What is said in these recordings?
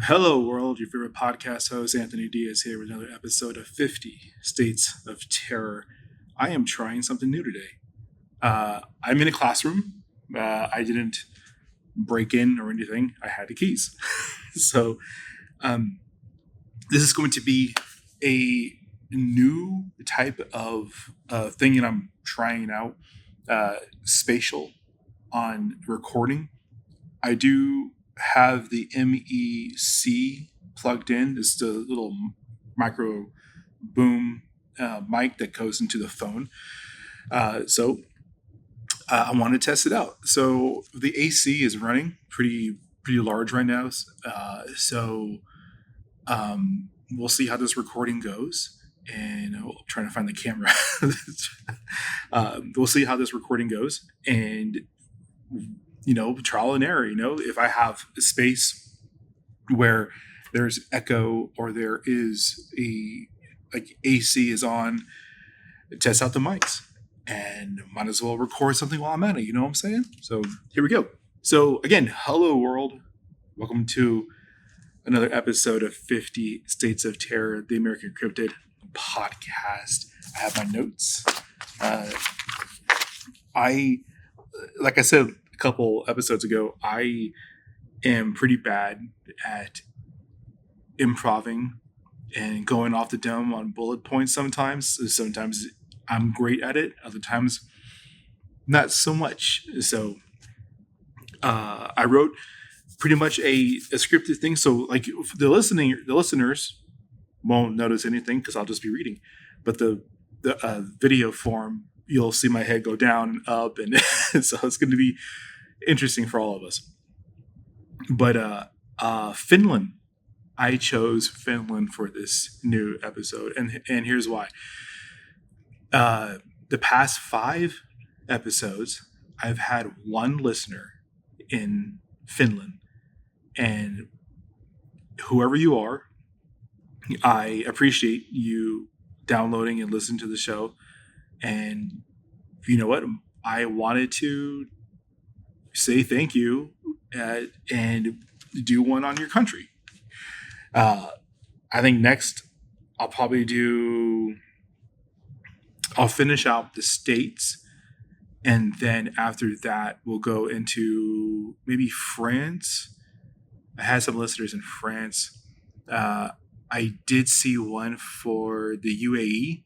Hello, world. Your favorite podcast host, Anthony Diaz, here with another episode of 50 States of Terror. I am trying something new today. I'm in a classroom. I didn't break in or anything. I had the keys. So, this is going to be a new type of thing that I'm trying out, spatial on recording. I do have the MEC plugged in. It's the little micro boom mic that goes into the phone. So I want to test it out. So the AC is running pretty large right now. So we'll see how this recording goes. And I'm trying to find the camera. We'll see how this recording goes. And trial and error, if I have a space where there's echo or there is AC is on, test out the mics and might as well record something while I'm at it. You know what I'm saying? So here we go. So again, hello world. Welcome to another episode of 50 States of Terror, the American Cryptid Podcast. I have my notes. Like I said, a couple episodes ago, I am pretty bad at improving and going off the dome on bullet points sometimes. Sometimes I'm great at it. Other times, not so much. So I wrote pretty much a scripted thing. So like the listeners won't notice anything because I'll just be reading. But the video form, you'll see my head go down and up. And so it's going to be interesting for all of us. But Finland, I chose Finland for this new episode, and here's why. The past 5 episodes, I've had one listener in Finland, and whoever you are, I appreciate you downloading and listening to the show. And you know what? I wanted to say thank you and do one on your country. I think next I'll finish out the states, and then after that we'll go into maybe France. I had some listeners in France. I did see one for the UAE,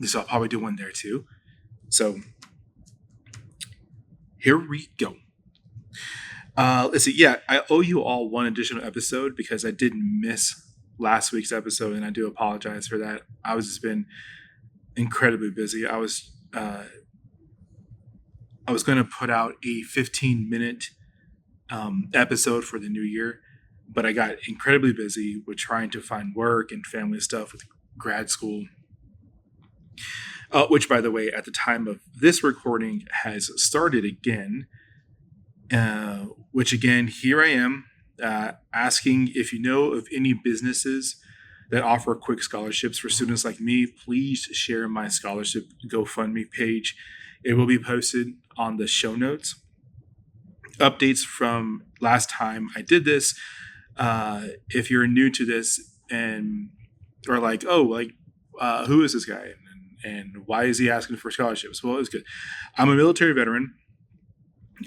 so I'll probably do one there too. So here we go. Let's see. Yeah, I owe you all one additional episode because I did miss last week's episode, and I do apologize for that. I was just been incredibly busy. I was going to put out a 15-minute episode for the new year, but I got incredibly busy with trying to find work and family stuff with grad school. Which, by the way, at the time of this recording has started again. Which again, here I am asking if you know of any businesses that offer quick scholarships for students like me. Please share my scholarship GoFundMe page. It will be posted on the show notes. Updates from last time I did this. If you're new to this and are like, who is this guy and why is he asking for scholarships? Well, it's good. I'm a military veteran.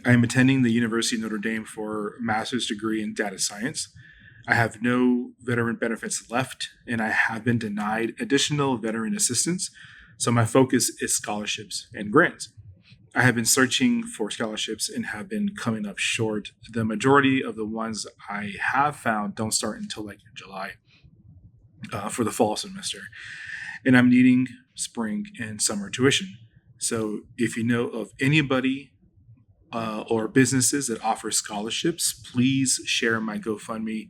I am attending the University of Notre Dame for a master's degree in data science. I have no veteran benefits left, and I have been denied additional veteran assistance. So my focus is scholarships and grants. I have been searching for scholarships and have been coming up short. The majority of the ones I have found don't start until like July for the fall semester. And I'm needing spring and summer tuition. So if you know of anybody or businesses that offer scholarships, please share my GoFundMe.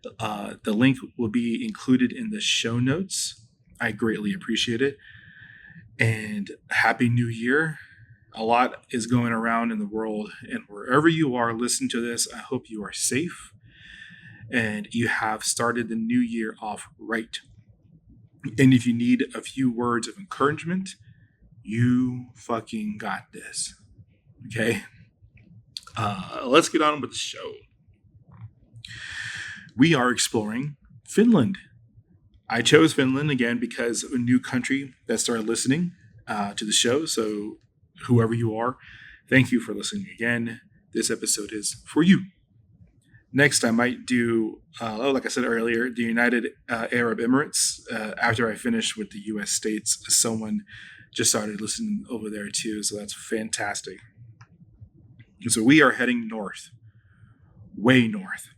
The link will be included in the show notes. I greatly appreciate it. And Happy New Year. A lot is going around in the world, and wherever you are listening to this, I hope you are safe and you have started the new year off right. And if you need a few words of encouragement, you fucking got this. Okay? Let's get on with the show. We are exploring Finland. I chose Finland again because of a new country that started listening to the show. So, whoever you are, thank you for listening again. This episode is for you. Next, I might do, like I said earlier, the United Arab Emirates. After I finish with the U.S. states, someone just started listening over there too. So that's fantastic. And so we are heading north, way north,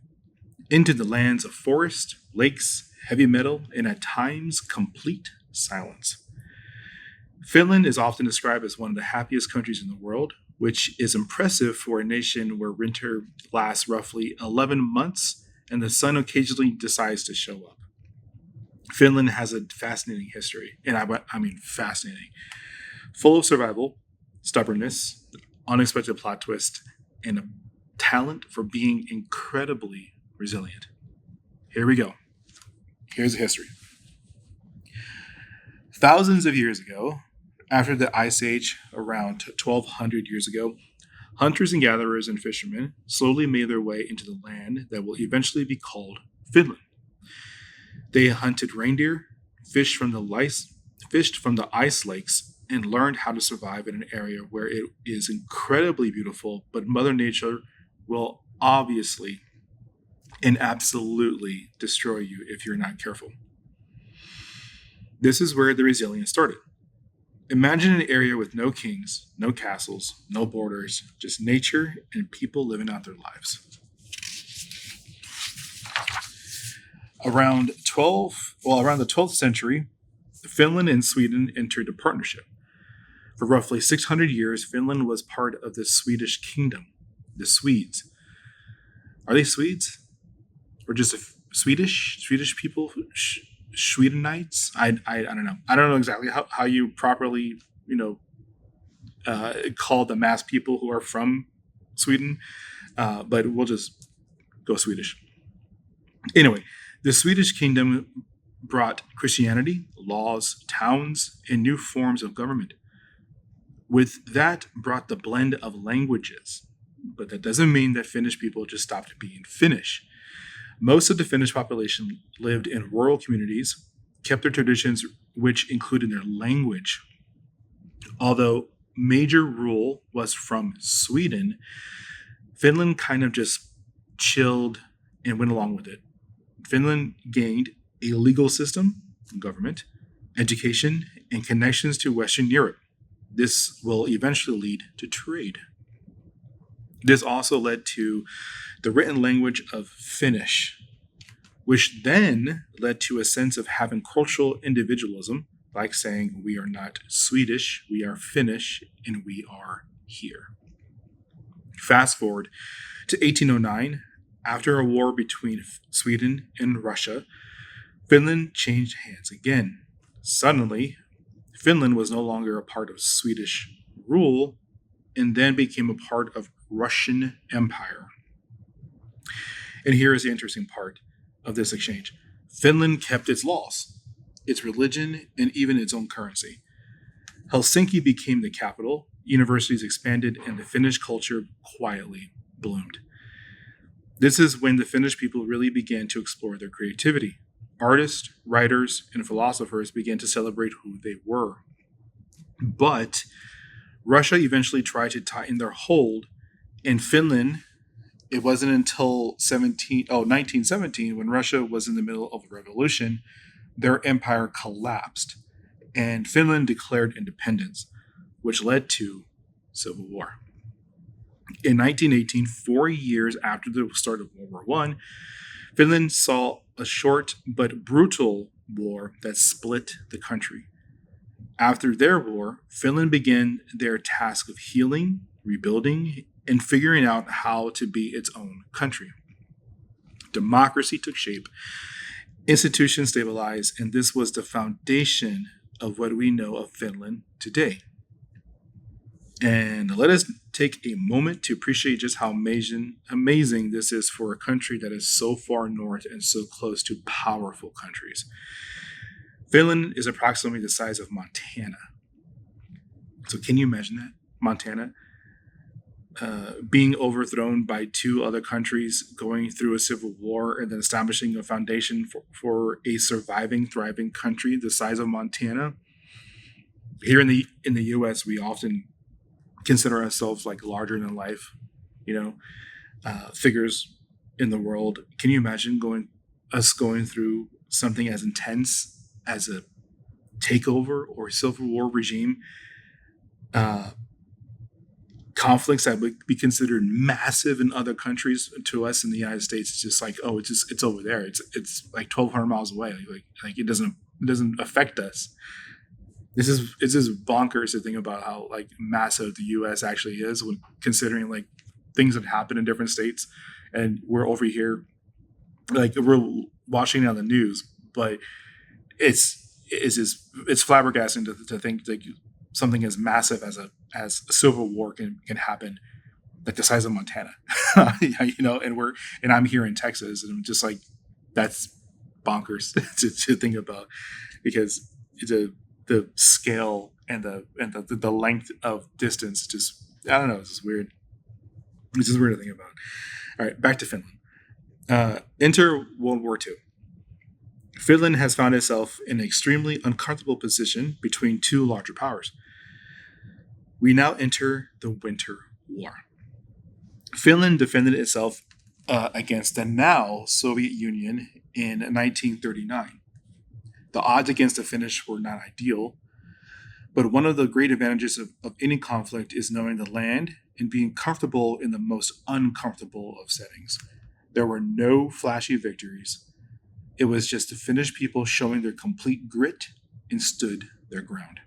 into the lands of forest, lakes, heavy metal, and at times complete silence. Finland is often described as one of the happiest countries in the world, which is impressive for a nation where winter lasts roughly 11 months and the sun occasionally decides to show up. Finland has a fascinating history, and I mean fascinating, full of survival, stubbornness, unexpected plot twist, and a talent for being incredibly resilient. Here we go. Here's the history. Thousands of years ago, after the Ice Age, around 1200 years ago, hunters and gatherers and fishermen slowly made their way into the land that will eventually be called Finland. They hunted reindeer, fished from the ice lakes, and learned how to survive in an area where it is incredibly beautiful, but Mother Nature will obviously and absolutely destroy you if you're not careful. This is where the resilience started. Imagine an area with no kings, no castles, no borders, just nature and people living out their lives. Around the 12th century, Finland and Sweden entered a partnership. For roughly 600 years, Finland was part of the Swedish kingdom, the Swedes. Are they Swedes? Or just Swedish people? Swedenites? I don't know. I don't know exactly how you properly, call the mass people who are from Sweden, but we'll just go Swedish. Anyway, the Swedish kingdom brought Christianity, laws, towns, and new forms of government. With that brought the blend of languages, but that doesn't mean that Finnish people just stopped being Finnish. Most of the Finnish population lived in rural communities, kept their traditions, which included their language. Although major rule was from Sweden, Finland kind of just chilled and went along with it. Finland gained a legal system, government, education, and connections to Western Europe. This will eventually lead to trade. This also led to the written language of Finnish, which then led to a sense of having cultural individualism, like saying we are not Swedish, we are Finnish, and we are here. Fast forward to 1809, after a war between Sweden and Russia, Finland changed hands again. Suddenly, Finland was no longer a part of Swedish rule and then became a part of Russian Empire. And here is the interesting part of this exchange. Finland kept its laws, its religion, and even its own currency. Helsinki became the capital, universities expanded, and the Finnish culture quietly bloomed. This is when the Finnish people really began to explore their creativity. Artists, writers, and philosophers began to celebrate who they were. But Russia eventually tried to tighten their hold. In Finland, it wasn't until 1917, when Russia was in the middle of a revolution, their empire collapsed, and Finland declared independence, which led to civil war. In 1918, 4 years after the start of World War I, Finland saw a short but brutal war that split the country. After their war, Finland began their task of healing, rebuilding, and figuring out how to be its own country. Democracy took shape, institutions stabilized, and this was the foundation of what we know of Finland today. And let us take a moment to appreciate just how amazing this is for a country that is so far north and so close to powerful countries. Finland is approximately the size of Montana. So can you imagine that? Montana. being overthrown by two other countries, going through a civil war, and then establishing a foundation for a surviving, thriving country the size of Montana. Here in the U.S., we often consider ourselves like larger than life, figures in the world. Can you imagine going through something as intense as a takeover or civil war regime? Conflicts that would be considered massive in other countries, to us in the United States, it's just like, oh, it's over there. It's like 1,200 miles away. Like it doesn't affect us. It's just bonkers to think about how like massive the U.S. actually is when considering like things that happen in different states, and we're over here, like we're watching it on the news, but it's flabbergasting to think like something as massive as a civil war can happen, like the size of Montana, and I'm here in Texas, and I'm just like, that's bonkers to think about, because the scale and the length of distance, just, I don't know, it's just weird. It's just weird to think about. All right, back to Finland. Enter World War II. Finland has found itself in an extremely uncomfortable position between two larger powers. We now enter the Winter War. Finland defended itself against the now Soviet Union in 1939. The odds against the Finnish were not ideal, but one of the great advantages of any conflict is knowing the land and being comfortable in the most uncomfortable of settings. There were no flashy victories. It was just the Finnish people showing their complete grit and stood their ground.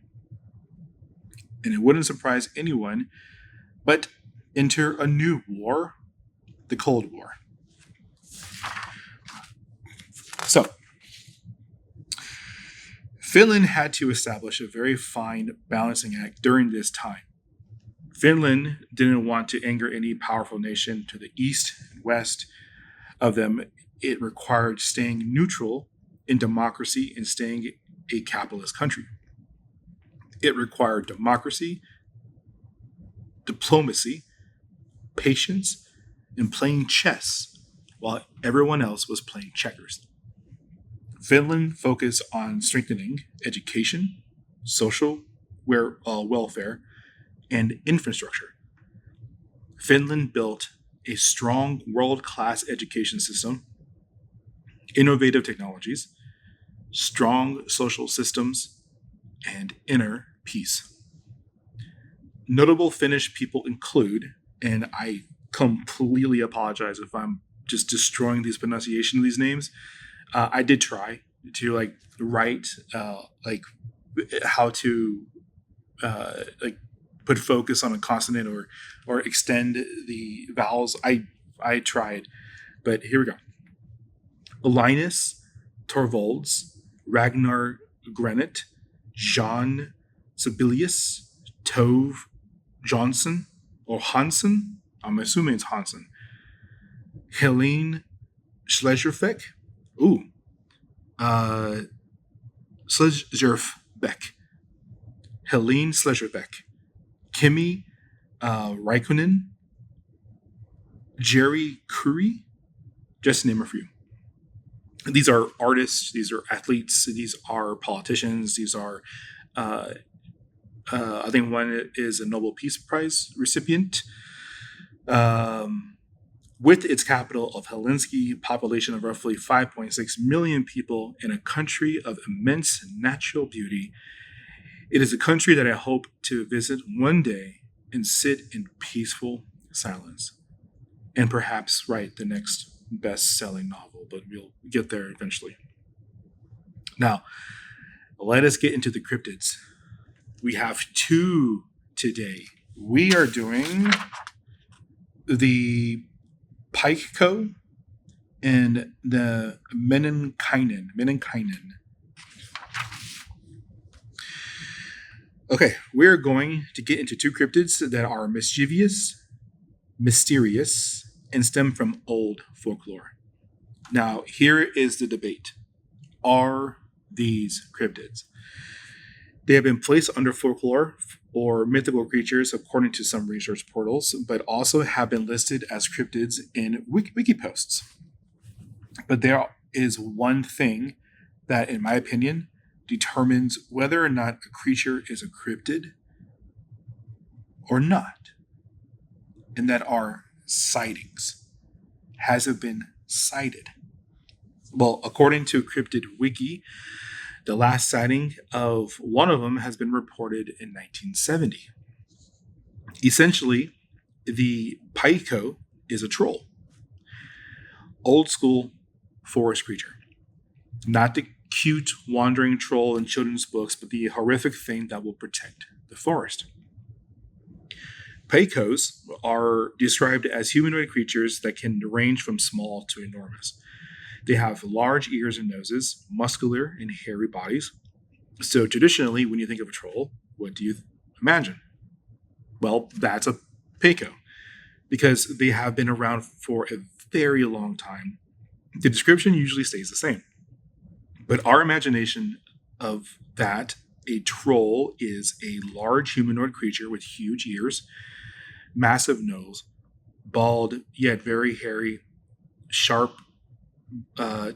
And it wouldn't surprise anyone, but enter a new war, the Cold War. So, Finland had to establish a very fine balancing act during this time. Finland didn't want to anger any powerful nation to the east and west of them. It required staying neutral in democracy and staying a capitalist country. It required democracy, diplomacy, patience, and playing chess while everyone else was playing checkers. Finland focused on strengthening education, social welfare, and infrastructure. Finland built a strong world-class education system, innovative technologies, strong social systems, and inner peace. Notable Finnish people include, and I completely apologize if I'm just destroying these pronunciation of these names. I did try to write how to put focus on a consonant or extend the vowels. I tried, but here we go. Linus Torvalds, Ragnar Granit, Jean Sibelius, Tove Johnson, or Hansen, I'm assuming it's Hansen, Helene Schlejerbeck, Helene Schlejerbeck, Kimi Raikkonen, Jerry Curry, just to name a few. These are artists, these are athletes, these are politicians, these are, I think one is a Nobel Peace Prize recipient. With its capital of Helsinki, population of roughly 5.6 million people, in a country of immense natural beauty, it is a country that I hope to visit one day and sit in peaceful silence, and perhaps write the next best-selling novel, but we'll get there eventually. Now, let us get into the cryptids. We have two today. We are doing the Pikeco and the Meninkainen. Okay, we're going to get into two cryptids that are mischievous, mysterious, and stem from old folklore. Now, here is the debate. Are these cryptids? They have been placed under folklore or mythical creatures according to some research portals, but also have been listed as cryptids in wiki posts. But there is one thing that, in my opinion, determines whether or not a creature is a cryptid or not, and that are sightings. Has it been sighted? Well, according to Cryptid Wiki, the last sighting of one of them has been reported in 1970. Essentially, the Paiko is a troll. Old school forest creature. Not the cute wandering troll in children's books, but the horrific thing that will protect the forest. Paikos are described as humanoid creatures that can range from small to enormous. They have large ears and noses, muscular and hairy bodies. So traditionally, when you think of a troll, what do you imagine? Well, that's a Paiko, because they have been around for a very long time. The description usually stays the same. But our imagination of that, a troll is a large humanoid creature with huge ears, massive nose, bald yet very hairy, sharp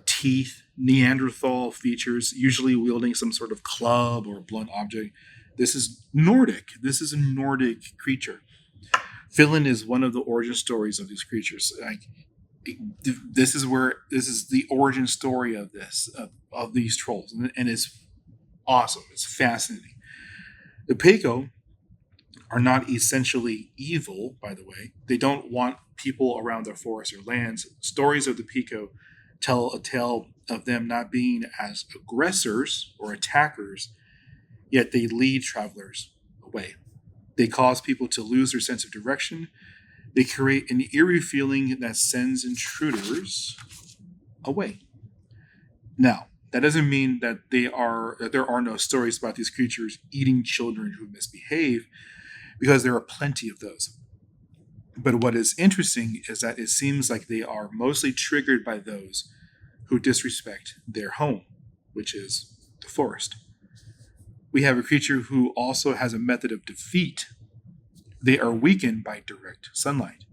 teeth, Neanderthal features, usually wielding some sort of club or blunt object. This is Nordic. This is a Nordic creature. Finland is one of the origin stories of these creatures. This is the origin story of of these trolls, and it's awesome. It's fascinating. The Paiko are not essentially evil, by the way. They don't want people around their forests or lands. Stories of the Paiko tell a tale of them not being as aggressors or attackers, yet they lead travelers away. They cause people to lose their sense of direction. They create an eerie feeling that sends intruders away. Now, that doesn't mean that there are no stories about these creatures eating children who misbehave, because there are plenty of those. But what is interesting is that it seems like they are mostly triggered by those who disrespect their home, which is the forest. We have a creature who also has a method of defeat. They are weakened by direct sunlight.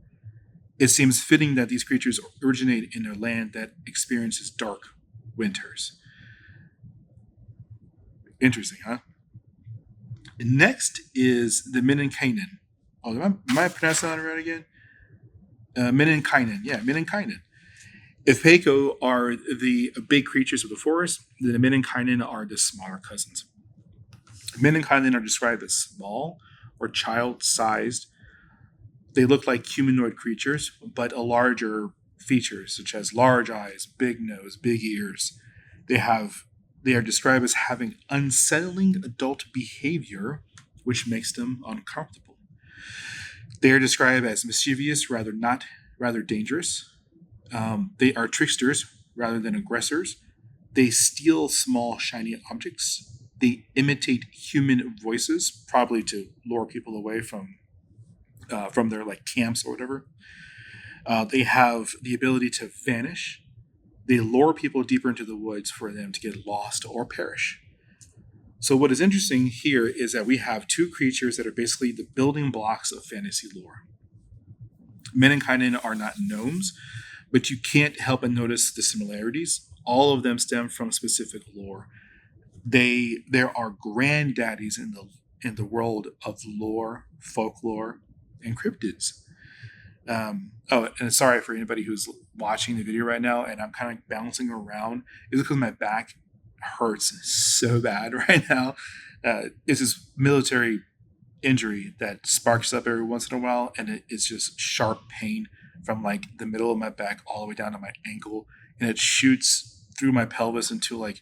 It seems fitting that these creatures originate in a land that experiences dark winters. Interesting, huh? Next is the Meninkainen. Oh, am I pronouncing that right again? Meninkainen. Yeah, Meninkainen. If Paiko are the big creatures of the forest, then the Meninkainen are the smaller cousins. Meninkainen are described as small or child-sized. They look like humanoid creatures, but a larger features, such as large eyes, big nose, big ears. They are described as having unsettling adult behavior, which makes them uncomfortable. They are described as mischievous, rather dangerous. They are tricksters rather than aggressors. They steal small, shiny objects. They imitate human voices, probably to lure people away from their camps or whatever. They have the ability to vanish. They lure people deeper into the woods for them to get lost or perish. So what is interesting here is that we have two creatures that are basically the building blocks of fantasy lore. Meninkainen are not gnomes, but you can't help but notice the similarities. All of them stem from specific lore. There are granddaddies in the world of lore, folklore, and cryptids. And sorry for anybody who's watching the video right now, and I'm kind of bouncing around. It's because my back hurts so bad right now. It's this military injury that sparks up every once in a while, and it's just sharp pain from the middle of my back all the way down to my ankle, and it shoots through my pelvis into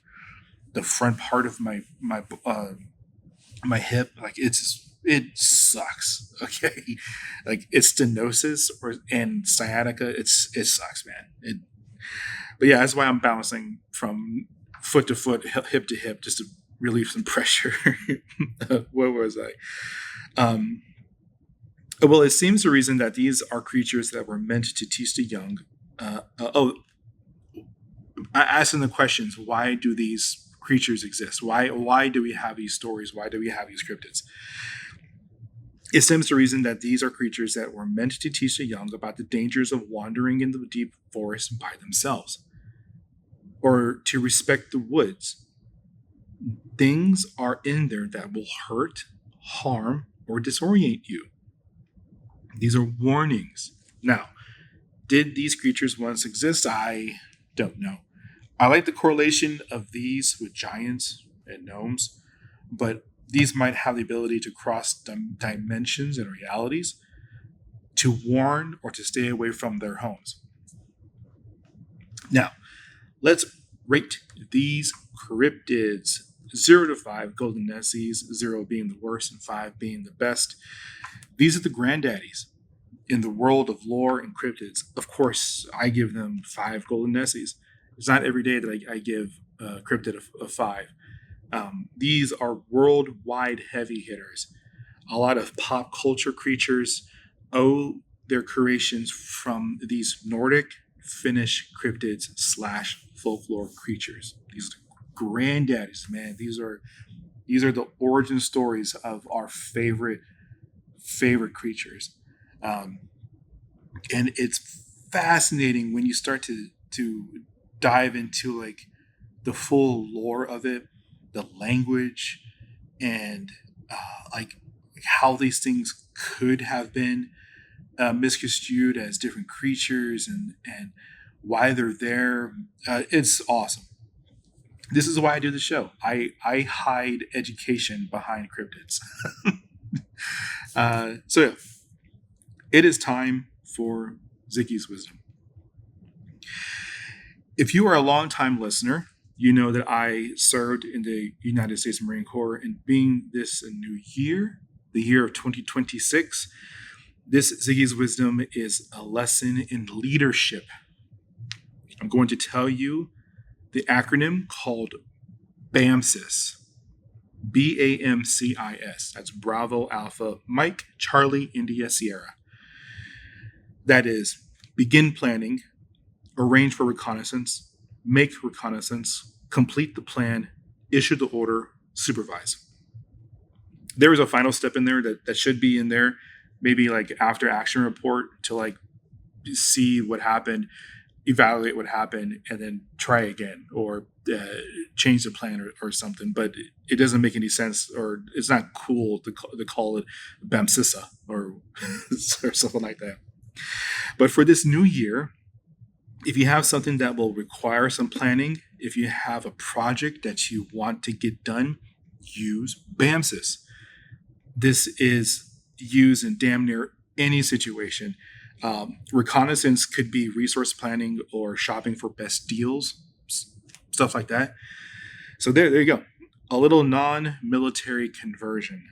the front part of my hip. It sucks. Okay, it's stenosis and sciatica. It sucks, man. But yeah, that's why I'm bouncing from foot to foot, hip to hip, just to relieve some pressure. Where was I? Well, it seems the reason that these are creatures that were meant to teach the young. Asking the questions: why do these creatures exist? Why do we have these stories? Why do we have these cryptids? It stands to reason that these are creatures that were meant to teach the young about the dangers of wandering in the deep forest by themselves, or to respect the woods. Things are in there that will hurt, harm, or disorient you. These are warnings. Now, did these creatures once exist? I don't know. I like the correlation of these with giants and gnomes, but these might have the ability to cross dimensions and realities, to warn or to stay away from their homes. Now, let's rate these cryptids. 0 to 5, golden nessies, 0 being the worst and 5 being the best. These are the granddaddies in the world of lore and cryptids. Of course, I give them 5 golden nessies. It's not every day that I give a cryptid a 5. These are worldwide heavy hitters. A lot of pop culture creatures owe their creations from these Nordic, Finnish cryptids / folklore creatures. These granddaddies, man. These are the origin stories of our favorite creatures, and it's fascinating when you start to dive into like the full lore of it, the language, and like how these things could have been misconstrued as different creatures, and why they're there. It's awesome. This is why I do the show. I hide education behind cryptids. So yeah, it is time for Ziggy's Wisdom. If you are a longtime listener, you know that I served in the United States Marine Corps, and being this a new year, the year of 2026, this Ziggy's Wisdom is a lesson in leadership. I'm going to tell you the acronym called BAMSIS. BAMCIS. That's Bravo Alpha Mike Charlie India Sierra. That is begin planning, arrange for reconnaissance, make reconnaissance, complete the plan, issue the order, supervise. There is a final step in there that should be in there, maybe like after action report, to like see what happened, evaluate what happened, and then try again, or change the plan or something. But it doesn't make any sense, or it's not cool to call it BAMSISA or or something like that. But for this new year, if you have something that will require some planning, if you have a project that you want to get done, use BAMSIS. This is used in damn near any situation. Reconnaissance could be resource planning or shopping for best deals, stuff like that. So there you go. A little non-military conversion.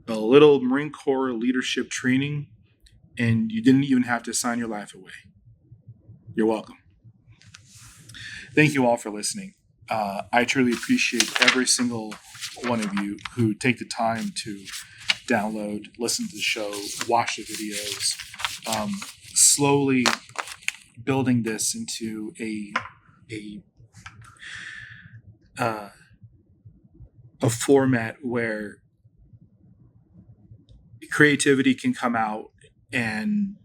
A little Marine Corps leadership training, and you didn't even have to sign your life away. You're welcome. Thank you all for listening. I truly appreciate every single one of you who take the time to download, listen to the show, watch the videos, slowly building this into a format where creativity can come out, and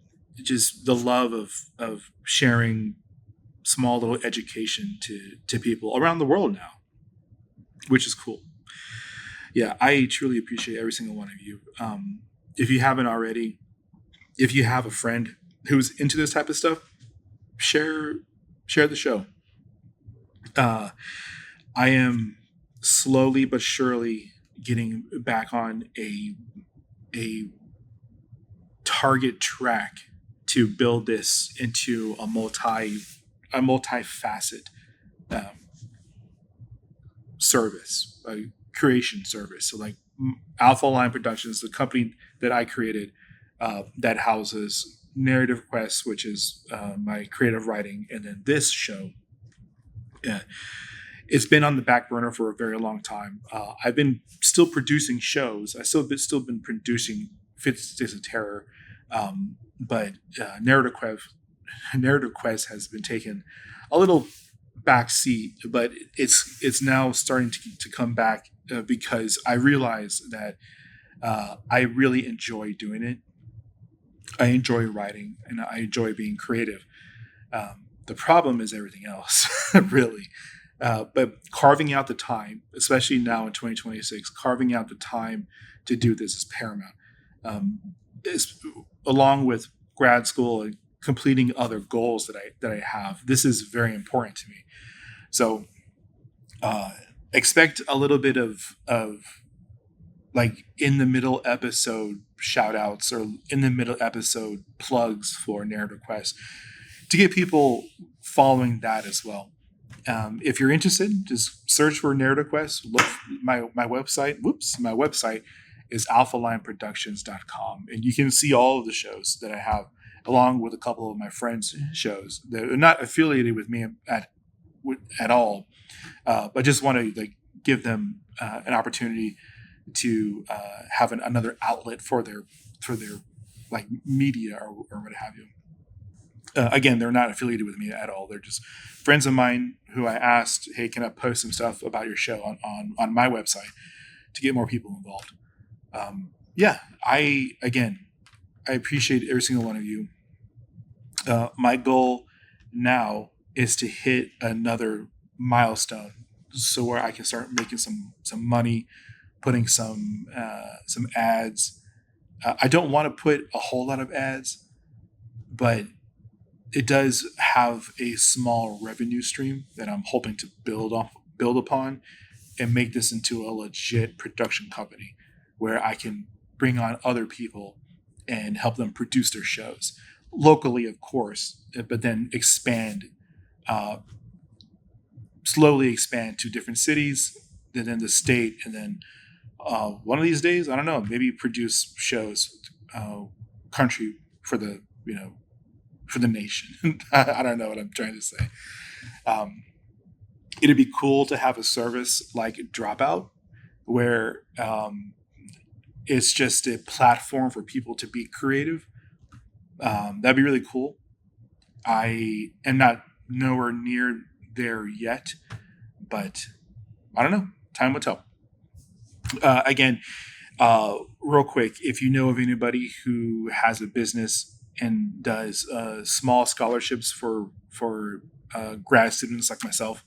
just the love of sharing small little education to people around the world now, which is cool. Yeah, I truly appreciate every single one of you. If you haven't already, if you have a friend who's into this type of stuff, share the show. I am slowly but surely getting back on a target track to build this into a multifaceted service, a creation service. So like Alpha Line Productions, the company that I created, that houses Narrative Quest, which is my creative writing, and then this show. It's been on the back burner for a very long time. I've been still producing shows. I still been producing 50 States of Terror, but Narrative Quest has been taken a little back seat, but it's now starting to come back because I realize that I really enjoy doing it. I enjoy writing and I enjoy being creative. The problem is everything else, really. But carving out the time, especially now in 2026, carving out the time to do this is paramount. Is, along with grad school and completing other goals that I have, this is very important to me. So expect a little bit of like in the middle episode shout outs or in the middle episode plugs for Narrative Quest to get people following that as well. If you're interested, just search for Narrative Quest. Look, my website. My website is alphalineproductions.com, and you can see all of the shows that I have, along with a couple of my friends' shows that are not affiliated with me at all, but just want to like give them an opportunity to have another outlet for their like media or what have you. Again, they're not affiliated with me at all. They're just friends of mine who I asked, hey, can I post some stuff about your show on my website to get more people involved? I appreciate every single one of you. My goal now is to hit another milestone so where I can start making some money, putting some ads. I don't want to put a whole lot of ads, but it does have a small revenue stream that I'm hoping to build upon and make this into a legit production company where I can bring on other people and help them produce their shows locally, of course, but then slowly expand to different cities, then the state, and then one of these days, I don't know, maybe produce shows country for the nation. I don't know what I'm trying to say. It'd be cool to have a service like Dropout where it's just a platform for people to be creative. That'd be really cool. I am not nowhere near there yet, but I don't know. Time will tell. Again, real quick, if you know of anybody who has a business and does small scholarships for grad students like myself,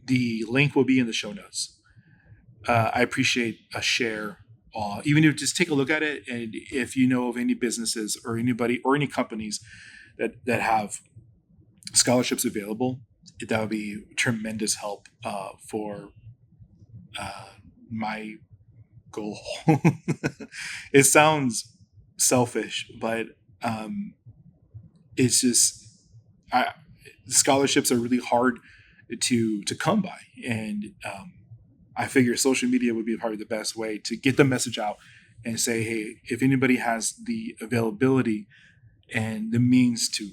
the link will be in the show notes. I appreciate a share. Even if just take a look at it, and if you know of any businesses or anybody or any companies that have scholarships available, that would be tremendous help for my goal. It sounds selfish, but it's just scholarships are really hard to come by, and I figure social media would be probably the best way to get the message out and say, hey, if anybody has the availability and the means to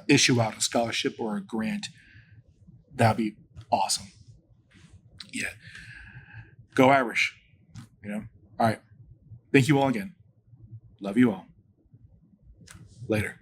issue out a scholarship or a grant, that'd be awesome. Yeah. Go Irish. All right. Thank you all again. Love you all. Later.